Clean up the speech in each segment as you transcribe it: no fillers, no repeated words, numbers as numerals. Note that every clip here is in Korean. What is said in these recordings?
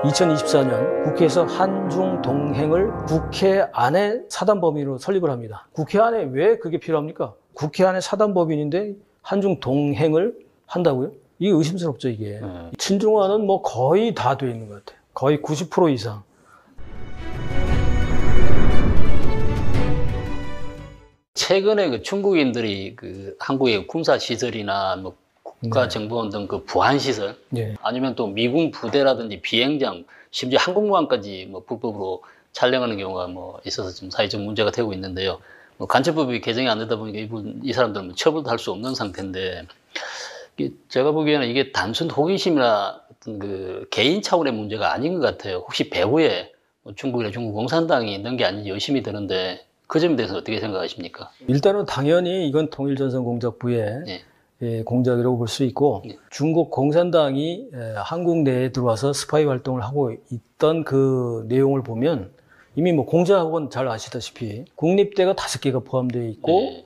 2024년 국회에서 한중 동행을 국회 안에 사단법인으로 설립을 합니다. 국회 안에 왜 그게 필요합니까? 국회 안에 사단법인인데 한중 동행을 한다고요? 이게 의심스럽죠, 이게. 친중화는 뭐 거의 다 돼 있는 것 같아요. 거의 90% 이상. 최근에 그 중국인들이 그 한국의 군사 시설이나 뭐 국가정보원 등 그 보안 시설, 아니면 또 미군 부대라든지 비행장, 심지어 항공모함까지 뭐 불법으로 촬영하는 경우가 뭐 있어서 좀 사회적 문제가 되고 있는데요. 뭐 간첩법이 개정이 안 되다 보니까 이 사람들은 처벌도 할 수 없는 상태인데, 제가 보기에는 이게 단순 호기심이나 어떤 그 개인 차원의 문제가 아닌 것 같아요. 혹시 배후에 뭐 중국이나 중국 공산당이 있는 게 아닌지 의심이 드는데, 그 점에 대해서 어떻게 생각하십니까? 일단은 당연히 이건 통일전선공작부의 공작이라고 볼 수 있고, 중국 공산당이 한국 내에 들어와서 스파이 활동을 하고 있던 그 내용을 보면 이미 뭐 공작학원 잘 아시다시피 국립대가 5개가 포함되어 있고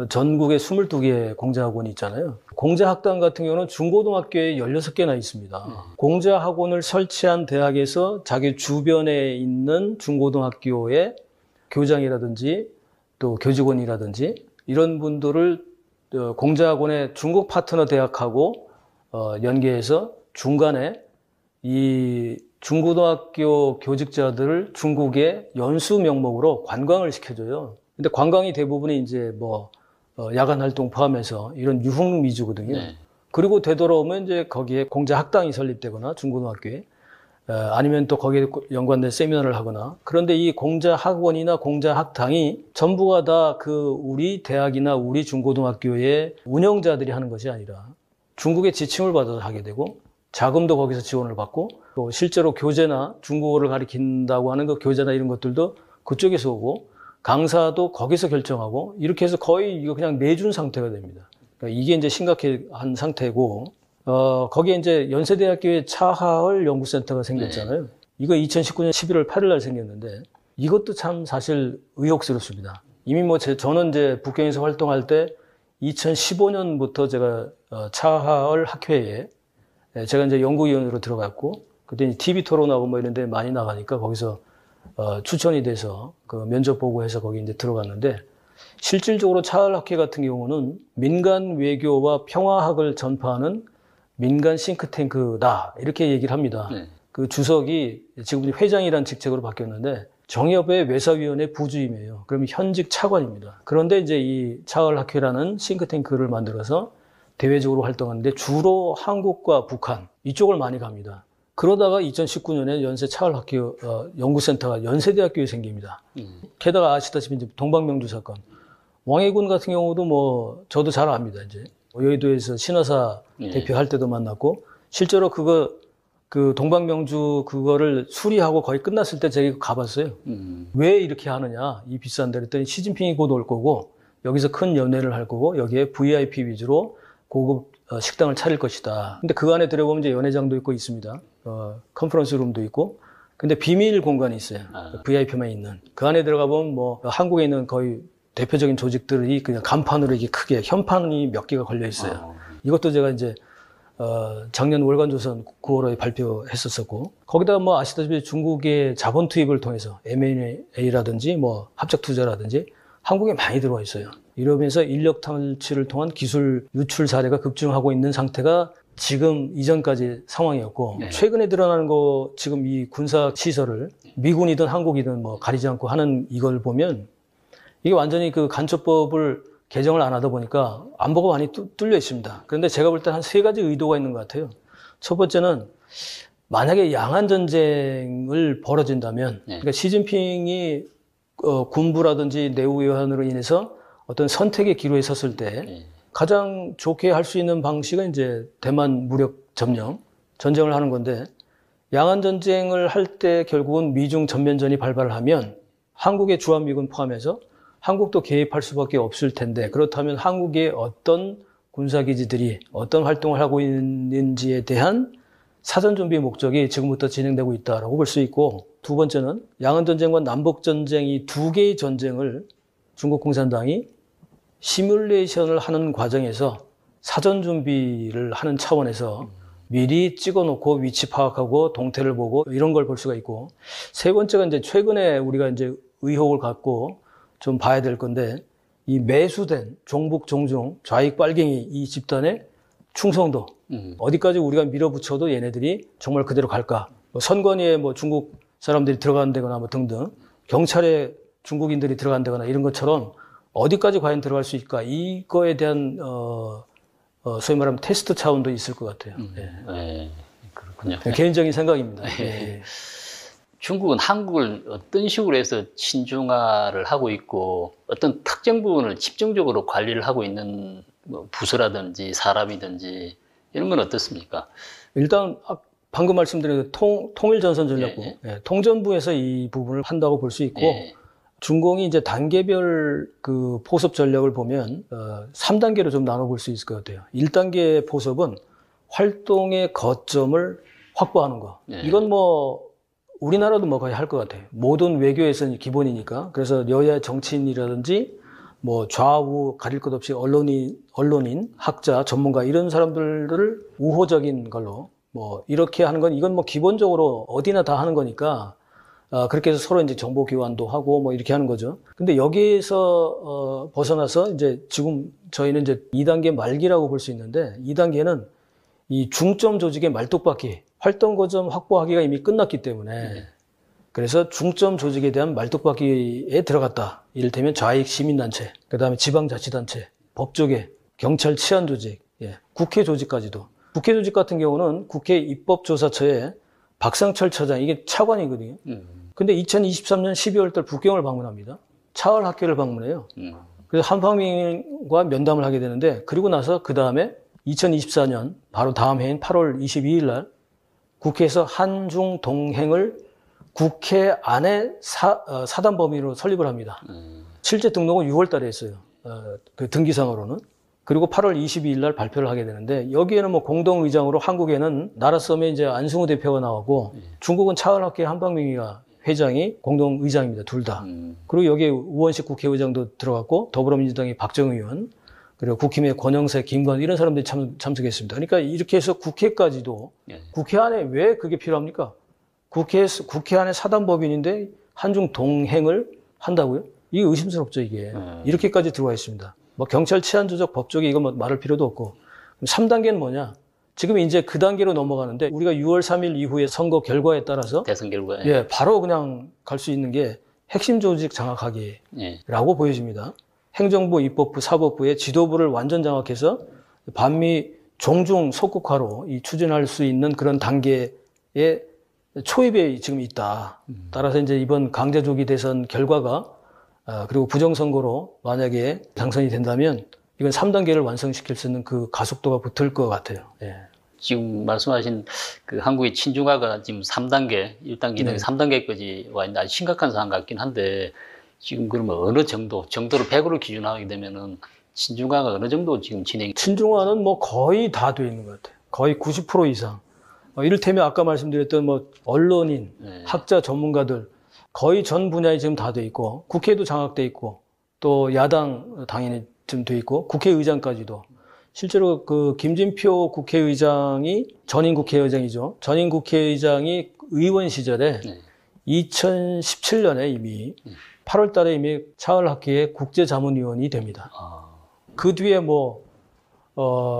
전국에 22개 공작학원이 있잖아요. 공작학당 같은 경우는 중고등학교에 16개나 있습니다. 공작학원을 설치한 대학에서 자기 주변에 있는 중고등학교의 교장이라든지 또 교직원이라든지 이런 분들을 공작학원의 중국 파트너 대학하고 연계해서 중간에 이 중고등학교 교직자들을 중국의 연수 명목으로 관광을 시켜줘요. 근데 관광이 대부분이 이제 뭐 야간 활동 포함해서 이런 유흥 위주거든요. 그리고 되돌아오면 이제 거기에 공작학당이 설립되거나 중고등학교에 아니면 또 거기에 연관된 세미나를 하거나. 그런데 이 공작학원이나 공작학당이 전부가 다 그 우리 대학이나 우리 중고등학교의 운영자들이 하는 것이 아니라 중국의 지침을 받아서 하게 되고 자금도 거기서 지원을 받고 또 실제로 교재나 중국어를 가르친다고 하는 그 교재나 이런 것들도 그쪽에서 오고 강사도 거기서 결정하고 이렇게 해서 거의 이거 그냥 내준 상태가 됩니다. 그러니까 이게 이제 심각한 상태고 거기에 이제 연세대학교에 차하을 연구센터가 생겼잖아요. 이거 2019년 11월 8일 날 생겼는데 이것도 참 사실 의혹스럽습니다. 이미 뭐 저는 이제 북경에서 활동할 때 2015년부터 제가 차하을 학회에 제가 이제 연구위원으로 들어갔고 그때 이제 TV 토론하고 뭐 이런 데 많이 나가니까 거기서 추천이 돼서 그 면접 보고 해서 거기 이제 들어갔는데 실질적으로 차하을 학회 같은 경우는 민간 외교와 평화학을 전파하는 민간 싱크탱크다 이렇게 얘기를 합니다. 그 주석이 지금 회장이라는 직책으로 바뀌었는데 정협의 외사위원회 부주임이에요. 그러면 현직 차관입니다. 그런데 이제 이 차하을 학회라는 싱크탱크를 만들어서 대외적으로 활동하는데 주로 한국과 북한 이쪽을 많이 갑니다. 그러다가 2019년에 연세 차하을 학회 연구센터가 연세대학교에 생깁니다. 게다가 아시다시피 이제 동방명주 사건, 왕해군 같은 경우도 뭐 저도 잘 압니다. 이제 여의도에서 신화사 대표할 때도 만났고 실제로 그 동방명주 그거를 수리하고 거의 끝났을 때 제가 가봤어요. 왜 이렇게 하느냐 이 비싼데 그랬더니 시진핑이 곧 올 거고 여기서 큰 연회를 할 거고 여기에 VIP 위주로 고급 식당을 차릴 것이다. 근데 그 안에 들어보면 이제 연회장도 있고 있습니다. 컨퍼런스 룸도 있고. 근데 비밀 공간이 있어요. VIP만 있는. 그 안에 들어가 보면 뭐 한국에 있는 거의 대표적인 조직들이 그냥 간판으로 이게 크게 현판이 몇 개가 걸려 있어요. 이것도 제가 이제 작년 월간조선 9월호에 발표했었었고 거기다가 뭐 아시다시피 중국의 자본 투입을 통해서 M&A라든지 뭐 합작 투자라든지 한국에 많이 들어와 있어요. 이러면서 인력 탈취를 통한 기술 유출 사례가 급증하고 있는 상태가 지금 이전까지 상황이었고 최근에 드러나는 거 지금 이 군사 시설을 미군이든 한국이든 뭐 가리지 않고 하는 이걸 보면 이게 완전히 그 간첩법을 개정을 안 하다 보니까 안보가 많이 뚫려 있습니다. 그런데 제가 볼 때 한 3가지 의도가 있는 것 같아요. 첫 번째는 만약에 양안 전쟁을 벌어진다면 그러니까 시진핑이 군부라든지 내후위원으로 인해서 어떤 선택의 기로에 섰을 때 가장 좋게 할 수 있는 방식은 이제 대만 무력 점령, 전쟁을 하는 건데 양안 전쟁을 할 때 결국은 미중 전면전이 발발을 하면 한국의 주한미군 포함해서 한국도 개입할 수밖에 없을 텐데 그렇다면 한국의 어떤 군사기지들이 어떤 활동을 하고 있는지에 대한 사전 준비 목적이 지금부터 진행되고 있다고 볼 수 있고 두 번째는 양안전쟁과 남북전쟁 이 2개의 전쟁을 중국 공산당이 시뮬레이션을 하는 과정에서 사전 준비를 하는 차원에서 미리 찍어놓고 위치 파악하고 동태를 보고 이런 걸 볼 수가 있고, 세 번째가 이제 최근에 우리가 이제 의혹을 갖고 좀 봐야 될 건데, 이 매수된 종북 종중 좌익 빨갱이 이 집단의 충성도, 어디까지 우리가 밀어붙여도 얘네들이 정말 그대로 갈까? 뭐 선관위에 뭐 중국 사람들이 들어간다거나 뭐 등등, 경찰에 중국인들이 들어간다거나 이런 것처럼 어디까지 과연 들어갈 수 있을까? 이거에 대한 소위 말하면 테스트 차원도 있을 것 같아요. 네, 그렇군요. 개인적인 생각입니다. 네. 중국은 한국을 어떤 식으로 해서 친중화를 하고 있고 어떤 특정 부분을 집중적으로 관리를 하고 있는 뭐 부서라든지 사람이든지 이런 건 어떻습니까? 일단 방금 말씀드린 통일전선전략부, 통전부에서 이 부분을 한다고 볼 수 있고, 중공이 이제 단계별 그 포섭 전략을 보면 3단계로 좀 나눠볼 수 있을 것 같아요. 1단계 포섭은 활동의 거점을 확보하는 거. 이건 뭐 우리나라도 뭐 거의 할 것 같아요. 모든 외교에서는 기본이니까. 그래서 여야 정치인이라든지 뭐 좌우 가릴 것 없이 언론인, 학자, 전문가 이런 사람들을 우호적인 걸로 뭐 이렇게 하는 건 이건 뭐 기본적으로 어디나 다 하는 거니까 그렇게 해서 서로 이제 정보 교환도 하고 뭐 이렇게 하는 거죠. 근데 여기에서 벗어나서 이제 지금 저희는 이제 2단계 말기라고 볼 수 있는데 2단계는 이 중점 조직의 말뚝박기, 활동 거점 확보하기가 이미 끝났기 때문에 그래서 중점 조직에 대한 말뚝박기에 들어갔다. 이를테면 좌익 시민단체, 그다음에 지방자치단체, 법조계, 경찰 치안조직, 국회 조직까지도. 국회 조직 같은 경우는 국회 입법조사처에 박상철 차장, 이게 차관이거든요. 근데 2023년 12월 달 북경을 방문합니다. 차을 학교를 방문해요. 그래서 한방민과 면담을 하게 되는데, 그리고 나서 그 다음에 2024년 바로 다음 해인 8월 22일 날 국회에서 한중 동행을 국회 안에 사단 범위로 설립을 합니다. 실제 등록은 6월 달에 했어요. 그 등기상으로는. 그리고 8월 22일 날 발표를 하게 되는데, 여기에는 뭐 공동의장으로 한국에는 나라섬에 이제 안승우 대표가 나오고, 중국은 차은학계 한방민이가 회장이 공동의장입니다. 둘 다. 그리고 여기에 우원식 국회의장도 들어갔고, 더불어민주당의 박정희 의원, 그리고 국힘의 권영세, 김관 이런 사람들이 참석했습니다. 그러니까 이렇게 해서 국회까지도, 국회 안에 왜 그게 필요합니까? 국회 안에 사단법인인데 한중 동행을 한다고요? 이게 의심스럽죠, 이게. 이렇게까지 들어와 있습니다. 뭐 경찰 치안조적 법조계 이거 뭐 말할 필요도 없고. 3단계는 뭐냐? 지금 이제 그 단계로 넘어가는데, 우리가 6월 3일 이후에 선거 결과에 따라서 대선 결과에 바로 그냥 갈 수 있는 게 핵심 조직 장악하기라고 보여집니다. 행정부, 입법부, 사법부의 지도부를 완전 장악해서 반미 종중 속국화로 추진할 수 있는 그런 단계의 초입에 지금 있다. 따라서 이제 이번 강제조기 대선 결과가 그리고 부정선거로 만약에 당선이 된다면 이건 3단계를 완성시킬 수 있는 그 가속도가 붙을 것 같아요. 지금 말씀하신 그 한국의 친중화가 지금 3단계, 1단계, 3단계까지 와 있는 아주 심각한 상황 같긴 한데, 지금 그러면 어느 정도를 100으로 기준하게 되면은 친중화가 어느 정도 지금 진행이? 친중화는 뭐 거의 다 돼 있는 것 같아요. 거의 90% 이상. 이를테면 아까 말씀드렸던 뭐 언론인, 학자, 전문가들 거의 전 분야에 지금 다 돼 있고, 국회도 장악돼 있고, 또 야당 당연히 좀 돼 있고, 국회의장까지도. 실제로 그 김진표 국회의장이 전임 국회의장이죠. 전임 국회의장이 의원 시절에 2017년에 이미 8월 달에 이미 차을학회의 국제자문위원이 됩니다. 그 뒤에 뭐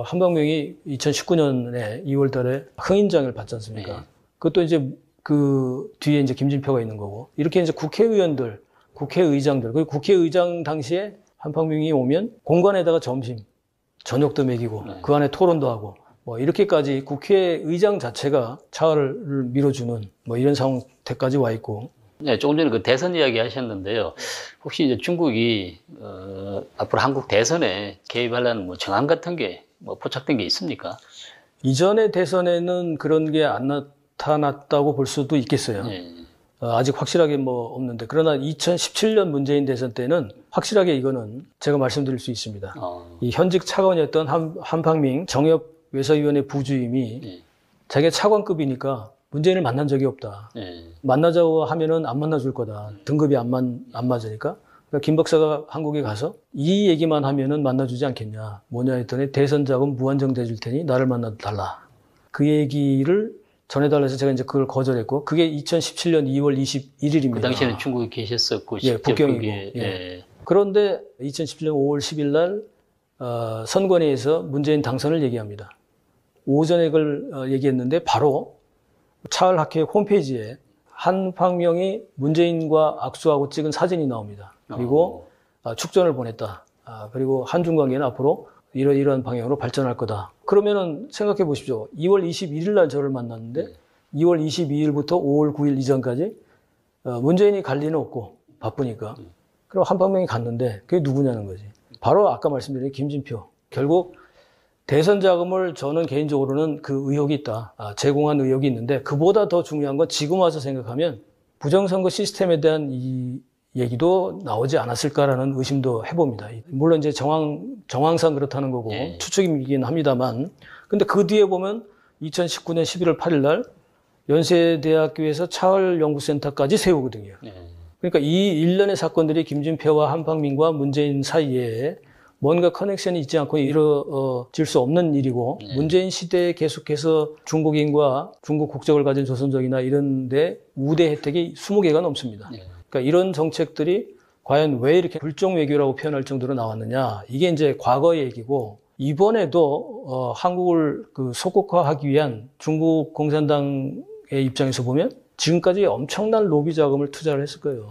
한방명이 2019년에 2월 달에 흥인장을 받지 않습니까? 그것도 이제 그 뒤에 이제 김진표가 있는 거고, 이렇게 이제 국회의원들, 국회의장들, 그 국회의장 당시에 한방명이 오면 공간에다가 점심, 저녁도 먹이고 그 안에 토론도 하고 뭐 이렇게까지 국회의장 자체가 차을을 밀어주는 뭐 이런 상태까지 와 있고. 네, 조금 전에 그 대선 이야기 하셨는데요. 혹시 이제 중국이 앞으로 한국 대선에 개입하려는 뭐 정황 같은 게 뭐 포착된 게 있습니까? 이전의 대선에는 그런 게 안 나타났다고 볼 수도 있겠어요. 아직 확실하게 뭐 없는데, 그러나 2017년 문재인 대선 때는 확실하게 이거는 제가 말씀드릴 수 있습니다. 이 현직 차관이었던 한방민 정협외사위원회 부주임이 자기가 차관급이니까 문재인을 만난 적이 없다. 만나자고 하면은 안 만나줄 거다. 등급이 안 맞으니까. 그러니까 김 박사가 한국에 가서 이 얘기만 하면은 만나주지 않겠냐. 뭐냐 했더니 대선 자금 무한정돼 줄 테니 나를 만나달라. 그 얘기를 전해달라 해서 제가 이제 그걸 거절했고, 그게 2017년 2월 21일입니다. 그 당시에는 중국에 계셨었고, 예, 북경이고. 예. 그런데 2017년 5월 10일 날 선관위에서 문재인 당선을 얘기합니다. 오전에 그걸 얘기했는데 바로 차을학회 홈페이지에 한팡명이 문재인과 악수하고 찍은 사진이 나옵니다. 그리고 축전을 보냈다. 그리고 한중 관계는 앞으로 이러한 방향으로 발전할 거다. 그러면은 생각해 보십시오. 2월 21일 날 저를 만났는데 2월 22일부터 5월 9일 이전까지 문재인이 갈 리는 없고 바쁘니까. 그럼 한팡명이 갔는데 그게 누구냐는 거지. 바로 아까 말씀드린 김진표. 결국 대선 자금을 저는 개인적으로는 그 의혹이 있다. 제공한 의혹이 있는데 그보다 더 중요한 건 지금 와서 생각하면 부정선거 시스템에 대한 이 얘기도 나오지 않았을까라는 의심도 해봅니다. 물론 이제 정황상 그렇다는 거고 추측이긴 합니다만 근데 그 뒤에 보면 2019년 11월 8일 날 연세대학교에서 차을연구센터까지 세우거든요. 그러니까 이 일련의 사건들이 김진표와 한팡민과 문재인 사이에 뭔가 커넥션이 있지 않고 이루어질 수 없는 일이고 문재인 시대에 계속해서 중국인과 중국 국적을 가진 조선족이나 이런 데 우대 혜택이 20개가 넘습니다. 그러니까 이런 정책들이 과연 왜 이렇게 불종 외교라고 표현할 정도로 나왔느냐. 이게 이제 과거의 얘기고 이번에도 한국을 그 소국화하기 위한 중국 공산당의 입장에서 보면 지금까지 엄청난 로비 자금을 투자를 했을 거예요.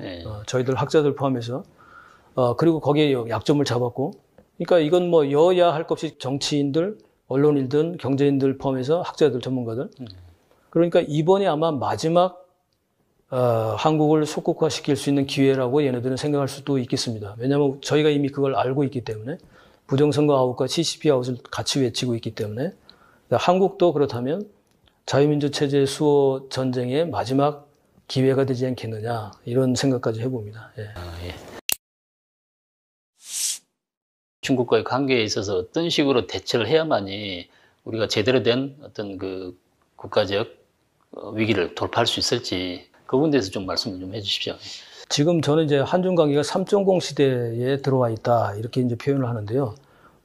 저희들 학자들 포함해서. 그리고 거기에 약점을 잡았고 그러니까 이건 뭐 여야 할 것 없이 정치인들, 언론인들, 경제인들 포함해서 학자들, 전문가들. 그러니까 이번이 아마 마지막 한국을 속국화시킬 수 있는 기회라고 얘네들은 생각할 수도 있겠습니다. 왜냐하면 저희가 이미 그걸 알고 있기 때문에 부정선거 아웃과 CCP 아웃을 같이 외치고 있기 때문에 한국도 그렇다면 자유민주 체제 수호 전쟁의 마지막 기회가 되지 않겠느냐 이런 생각까지 해봅니다. 예. 중국과의 관계에 있어서 어떤 식으로 대처를 해야만이 우리가 제대로 된 어떤 그 국가적 위기를 돌파할 수 있을지 그 부분에 대해서 좀 말씀을 좀 해주십시오. 지금 저는 이제 한중 관계가 3.0 시대에 들어와 있다 이렇게 이제 표현을 하는데요.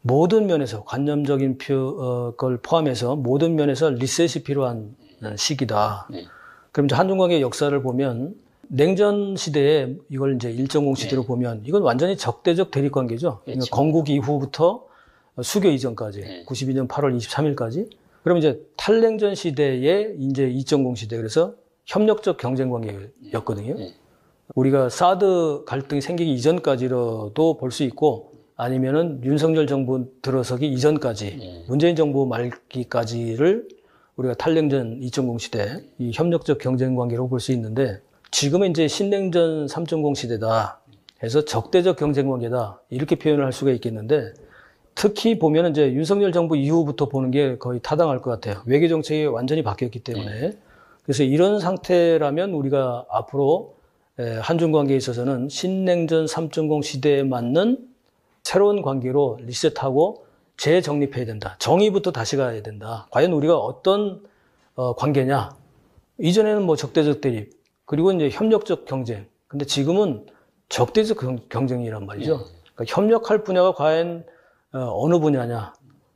모든 면에서 관념적인 걸 포함해서 모든 면에서 리셋이 필요한 시기다. 그럼 이제 한중 관계 역사를 보면 냉전 시대에 이걸 이제 1.0 시대로 보면 이건 완전히 적대적 대립 관계죠. 그러니까 건국 이후부터 수교 이전까지 92년 8월 23일까지. 그럼 이제 탈냉전 시대에 이제 2.0 시대 그래서 협력적 경쟁 관계였거든요. 우리가 사드 갈등이 생기기 이전까지로도 볼 수 있고 아니면은 윤석열 정부 들어서기 이전까지 문재인 정부 말기까지를 우리가 탈냉전 2.0 시대 이 협력적 경쟁 관계로 볼 수 있는데 지금은 이제 신냉전 3.0 시대다 해서 적대적 경쟁 관계다 이렇게 표현을 할 수가 있겠는데 특히 보면 이제 윤석열 정부 이후부터 보는 게 거의 타당할 것 같아요. 외교 정책이 완전히 바뀌었기 때문에 그래서 이런 상태라면 우리가 앞으로 한중 관계에 있어서는 신냉전 3.0 시대에 맞는 새로운 관계로 리셋하고 재정립해야 된다. 정의부터 다시 가야 된다. 과연 우리가 어떤 관계냐? 이전에는 뭐 적대적 대립 그리고 이제 협력적 경쟁. 근데 지금은 적대적 경쟁이란 말이죠. 그러니까 협력할 분야가 과연 어느 분야냐.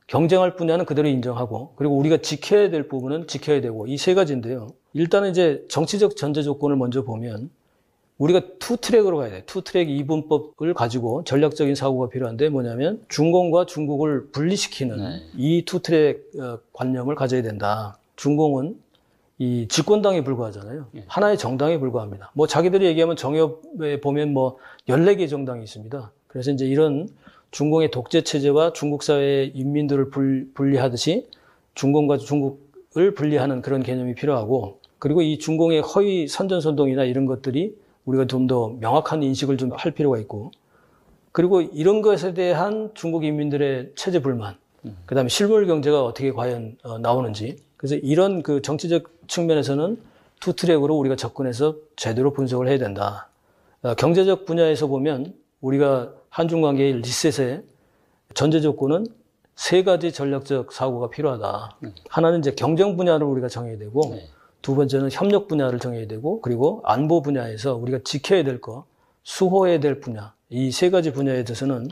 경쟁할 분야는 그대로 인정하고 그리고 우리가 지켜야 될 부분은 지켜야 되고 이 세 가지인데요. 일단은 이제 정치적 전제 조건을 먼저 보면 우리가 투 트랙으로 가야 돼. 투 트랙 이분법을 가지고 전략적인 사고가 필요한데 뭐냐면 중공과 중국을 분리시키는 이 투 트랙 관념을 가져야 된다. 중공은 이 집권당에 불과하잖아요. 하나의 정당에 불과합니다. 뭐 자기들이 얘기하면 정협에 보면 뭐 14개 정당이 있습니다. 그래서 이제 이런 중공의 독재 체제와 중국 사회의 인민들을 분리하듯이 중공과 중국을 분리하는 그런 개념이 필요하고 그리고 이 중공의 허위 선전선동이나 이런 것들이 우리가 좀 더 명확한 인식을 좀 할 필요가 있고 그리고 이런 것에 대한 중국 인민들의 체제 불만 그다음에 실물 경제가 어떻게 과연 나오는지 그래서 이런 그 정치적 측면에서는 투 트랙으로 우리가 접근해서 제대로 분석을 해야 된다. 경제적 분야에서 보면 우리가 한중 관계의 리셋의 전제 조건은 세 가지 전략적 사고가 필요하다. 하나는 이제 경쟁 분야를 우리가 정해야 되고 두 번째는 협력 분야를 정해야 되고 그리고 안보 분야에서 우리가 지켜야 될 거, 수호해야 될 분야 이 세 가지 분야에 대해서는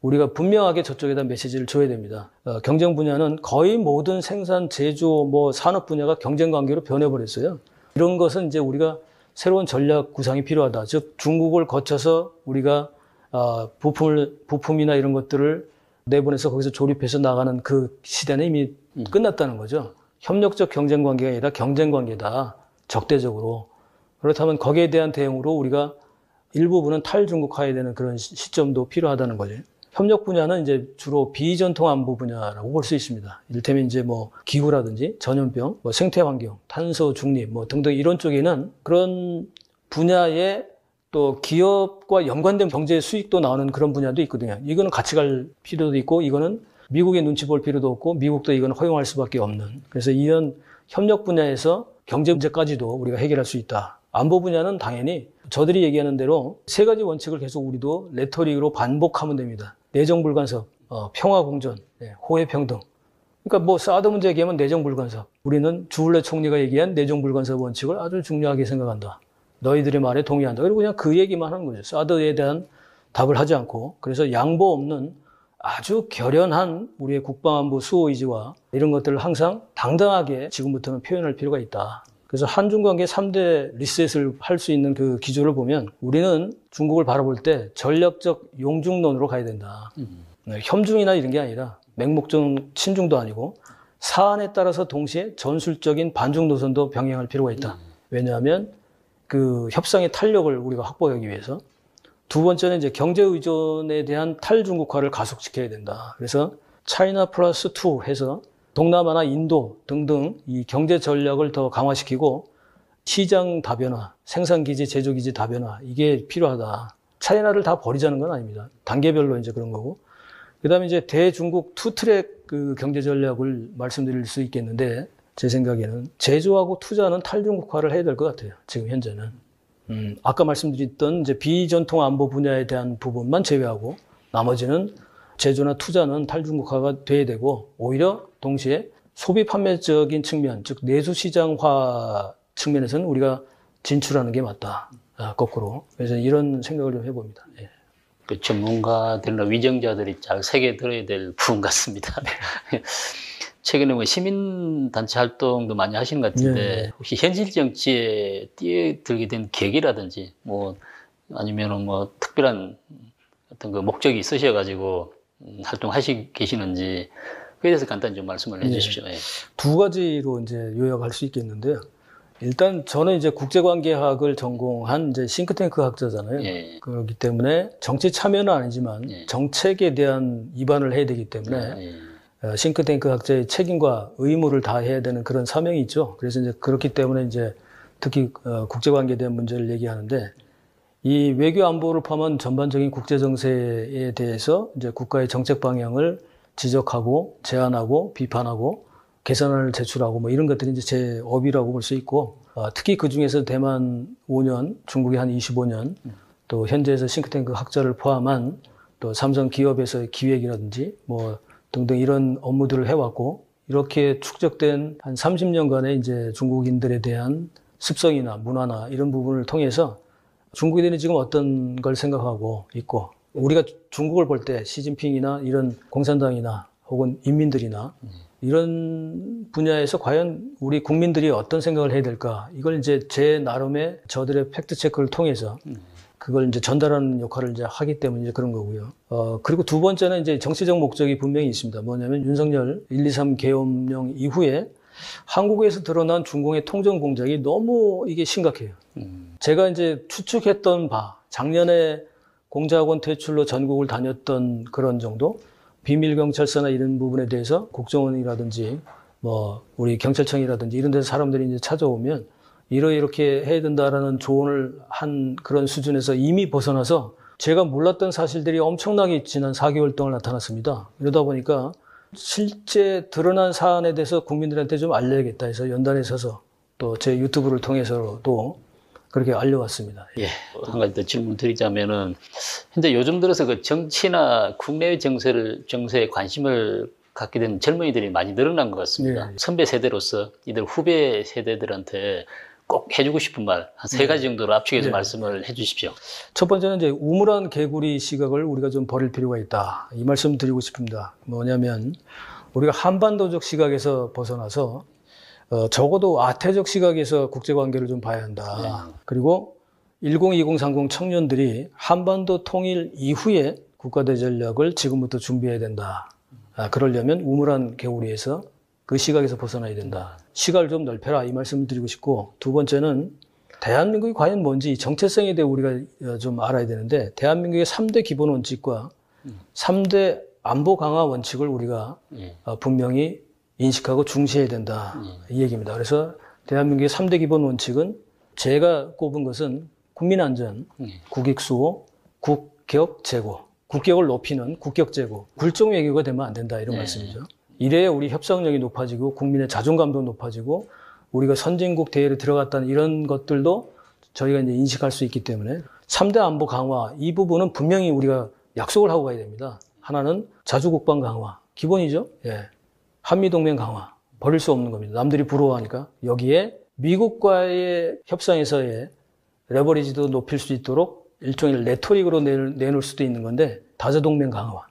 우리가 분명하게 저쪽에다 메시지를 줘야 됩니다. 경쟁 분야는 거의 모든 생산, 제조, 산업 분야가 경쟁 관계로 변해버렸어요. 이런 것은 이제 우리가 새로운 전략 구상이 필요하다. 즉 중국을 거쳐서 우리가 부품이나 이런 것들을 내보내서 거기서 조립해서 나가는 그 시대는 이미 끝났다는 거죠. 협력적 경쟁 관계가 아니라 경쟁 관계다. 적대적으로. 그렇다면 거기에 대한 대응으로 우리가 일부분은 탈중국화해야 되는 그런 시점도 필요하다는 거죠. 협력 분야는 이제 주로 비전통 안보 분야라고 볼 수 있습니다. 이를테면 이제 기후라든지 전염병, 생태 환경, 탄소 중립 등등 이런 쪽에는 그런 분야에 또 기업과 연관된 경제 수익도 나오는 그런 분야도 있거든요. 이거는 같이 갈 필요도 있고 이거는 미국의 눈치 볼 필요도 없고 미국도 이건 허용할 수밖에 없는. 그래서 이런 협력 분야에서 경제 문제까지도 우리가 해결할 수 있다. 안보 분야는 당연히 저들이 얘기하는 대로 세 가지 원칙을 계속 우리도 레토릭으로 반복하면 됩니다. 내정불간섭, 평화공존, 호혜평등. 그러니까 사드 문제 얘기하면 내정불간섭. 우리는 주울레 총리가 얘기한 내정불간섭 원칙을 아주 중요하게 생각한다. 너희들의 말에 동의한다. 그리고 그냥 그 얘기만 하는 거죠. 사드에 대한 답을 하지 않고. 그래서 양보 없는 아주 결연한 우리의 국방안보 수호 의지와 이런 것들을 항상 당당하게 지금부터는 표현할 필요가 있다. 그래서 한중 관계 3대 리셋을 할 수 있는 그 기조를 보면 우리는 중국을 바라볼 때 전략적 용중론으로 가야 된다. 혐중이나 이런 게 아니라 맹목적 친중도 아니고 사안에 따라서 동시에 전술적인 반중 노선도 병행할 필요가 있다. 왜냐하면 그 협상의 탄력을 우리가 확보하기 위해서. 두 번째는 이제 경제 의존에 대한 탈중국화를 가속시켜야 된다. 그래서 차이나 플러스 2 해서 동남아나 인도 등등 이 경제 전략을 더 강화시키고 시장 다변화, 생산기지, 제조기지 다변화 이게 필요하다. 차이나를 다 버리자는 건 아닙니다. 단계별로 이제 그런 거고. 그다음에 이제 대중국 투트랙 그 경제 전략을 말씀드릴 수 있겠는데 제 생각에는 제조하고 투자는 탈중국화를 해야 될 것 같아요. 지금 현재는. 아까 말씀드렸던 이제 비전통 안보 분야에 대한 부분만 제외하고 나머지는 제조나 투자는 탈중국화가 돼야 되고 오히려 동시에 소비 판매적인 측면, 즉 내수 시장화 측면에서는 우리가 진출하는 게 맞다. 거꾸로. 그래서 이런 생각을 좀 해봅니다. 예. 그 전문가들이나 위정자들이 잘 새겨들어야 될 부분 같습니다. 최근에 시민단체 활동도 많이 하시는 것 같은데 혹시 현실 정치에 뛰어들게 된 계기라든지 아니면은 특별한 어떤 그 목적이 있으셔가지고 활동하시고 계시는지 그에 대해서 간단히 좀 말씀을 해주십시오. 예. 두 가지로 이제 요약할 수 있겠는데요. 일단 저는 이제 국제관계학을 전공한 이제 싱크탱크 학자잖아요. 예. 그렇기 때문에 정치 참여는 아니지만 정책에 대한 입안을 해야 되기 때문에 싱크탱크 학자의 책임과 의무를 다해야 되는 그런 사명이 있죠. 그래서 이제 그렇기 때문에 이제 특히 국제관계에 대한 문제를 얘기하는데 이 외교 안보를 포함한 전반적인 국제 정세에 대해서 이제 국가의 정책 방향을 지적하고 제안하고 비판하고 개선안을 제출하고 이런 것들이 이제 제 업이라고 볼 수 있고 특히 그 중에서 대만 5년, 중국이 한 25년 또 현재에서 싱크탱크 학자를 포함한 또 삼성 기업에서의 기획이라든지 등등 이런 업무들을 해왔고 이렇게 축적된 한 30년간의 이제 중국인들에 대한 습성이나 문화나 이런 부분을 통해서 중국인들이 지금 어떤 걸 생각하고 있고 우리가 중국을 볼 때 시진핑이나 이런 공산당이나 혹은 인민들이나 이런 분야에서 과연 우리 국민들이 어떤 생각을 해야 될까 이걸 이제 제 나름의 저들의 팩트 체크를 통해서 그걸 이제 전달하는 역할을 이제 하기 때문에 이제 그런 거고요. 그리고 두 번째는 이제 정치적 목적이 분명히 있습니다. 뭐냐면 윤석열 123 계엄령 이후에 한국에서 드러난 중공의 통정 공작이 너무 이게 심각해요. 제가 이제 추측했던 바, 작년에 공작원 퇴출로 전국을 다녔던 그런 정도, 비밀경찰서나 이런 부분에 대해서 국정원이라든지 우리 경찰청이라든지 이런 데서 사람들이 이제 찾아오면 이렇게 해야 된다라는 조언을 한 그런 수준에서 이미 벗어나서 제가 몰랐던 사실들이 엄청나게 지난 4개월 동안 나타났습니다. 이러다 보니까 실제 드러난 사안에 대해서 국민들한테 좀 알려야겠다 해서 연단에 서서 또 제 유튜브를 통해서도 그렇게 알려왔습니다. 예. 한 가지 더 질문 드리자면은, 현재 요즘 들어서 그 정치나 국내외 정세에 관심을 갖게 된 젊은이들이 많이 늘어난 것 같습니다. 예. 선배 세대로서 이들 후배 세대들한테 꼭 해주고 싶은 말 한 세 가지 정도로 압축해서 말씀을 해주십시오. 첫 번째는 이제 우물한 개구리 시각을 우리가 좀 버릴 필요가 있다. 이 말씀 드리고 싶습니다. 뭐냐면 우리가 한반도적 시각에서 벗어나서 적어도 아태적 시각에서 국제관계를 좀 봐야 한다. 그리고 102030 청년들이 한반도 통일 이후에 국가대전략을 지금부터 준비해야 된다. 그러려면 우물한 개구리에서 그 시각에서 벗어나야 된다. 시각을 좀 넓혀라 이 말씀을 드리고 싶고, 두 번째는 대한민국이 과연 뭔지 정체성에 대해 우리가 좀 알아야 되는데, 대한민국의 3대 기본 원칙과 3대 안보 강화 원칙을 우리가 분명히 인식하고 중시해야 된다. 이 얘기입니다. 그래서 대한민국의 3대 기본 원칙은 제가 꼽은 것은 국민안전, 국익수호, 국격제고, 국격을 높이는 국격제고, 굴종 외교가 되면 안 된다 이런 말씀이죠. 이래야 우리 협상력이 높아지고 국민의 자존감도 높아지고 우리가 선진국 대회에 들어갔다는 이런 것들도 저희가 이제 인식할 수 있기 때문에 3대 안보 강화 이 부분은 분명히 우리가 약속을 하고 가야 됩니다. 하나는 자주국방 강화 기본이죠. 한미동맹 강화 버릴 수 없는 겁니다. 남들이 부러워하니까 여기에 미국과의 협상에서의 레버리지도 높일 수 있도록 일종의 레토릭으로 내놓을 수도 있는 건데, 다자동맹 강화.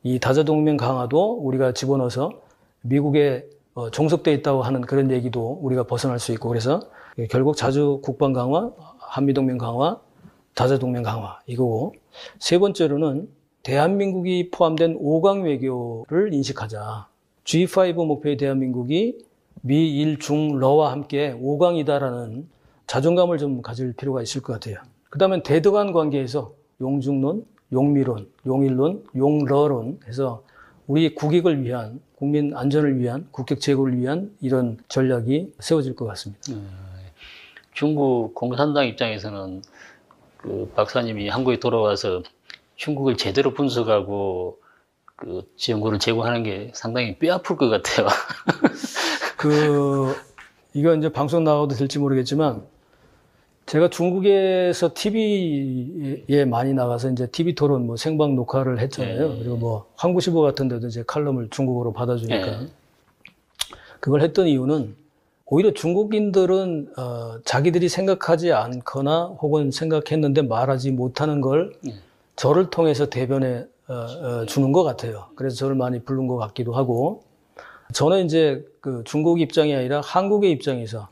이 다자동맹 강화도 우리가 집어넣어서 미국에 종속되어 있다고 하는 그런 얘기도 우리가 벗어날 수 있고, 그래서 결국 자주 국방 강화, 한미동맹 강화, 다자동맹 강화 이거고, 세 번째로는 대한민국이 포함된 5강 외교를 인식하자. G5 목표의 대한민국이 미, 일, 중, 러와 함께 5강이다라는 자존감을 좀 가질 필요가 있을 것 같아요. 그 다음에 대덕한 관계에서 용중론, 용미론, 용일론, 용러론 해서 우리 국익을 위한, 국민 안전을 위한, 국격 제고를 위한 이런 전략이 세워질 것 같습니다. 중국 공산당 입장에서는 그 박사님이 한국에 돌아와서 중국을 제대로 분석하고 그 지원군을 제공하는 게 상당히 뼈아플 것 같아요. 이거 이제 방송 나가도 될지 모르겠지만, 제가 중국에서 TV에 많이 나가서 이제 TV 토론 뭐 생방 녹화를 했잖아요. 그리고 뭐 한국시보 같은 데도 이제 칼럼을 중국어로 받아주니까. 그걸 했던 이유는 오히려 중국인들은 자기들이 생각하지 않거나 혹은 생각했는데 말하지 못하는 걸 저를 통해서 대변해 주는 것 같아요. 그래서 저를 많이 부른 것 같기도 하고, 저는 이제 그 중국 입장이 아니라 한국의 입장에서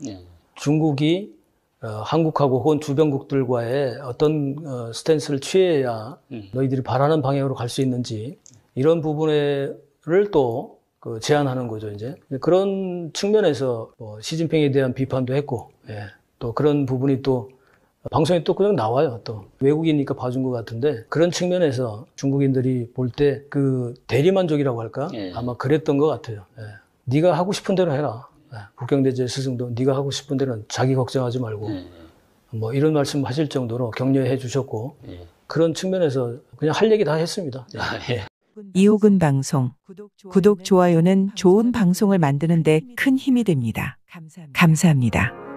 중국이 한국하고 혹은 주변국들과의 어떤 스탠스를 취해야 너희들이 바라는 방향으로 갈 수 있는지, 이런 부분을 또 제안하는 거죠. 이제 그런 측면에서 시진핑에 대한 비판도 했고, 또 그런 부분이 또 방송에 또 그냥 나와요. 또 외국이니까 봐준 것 같은데, 그런 측면에서 중국인들이 볼 때 그 대리만족이라고 할까? 아마 그랬던 것 같아요. 네가 하고 싶은 대로 해라. 국경대제 스승도 네가 하고 싶은 대로, 자기 걱정하지 말고 뭐 이런 말씀 하실 정도로 격려해 주셨고, 그런 측면에서 그냥 할 얘기 다 했습니다. 이호근 방송 구독, 좋아요는 좋은 방송을 만드는 데 큰 힘이 됩니다. 감사합니다.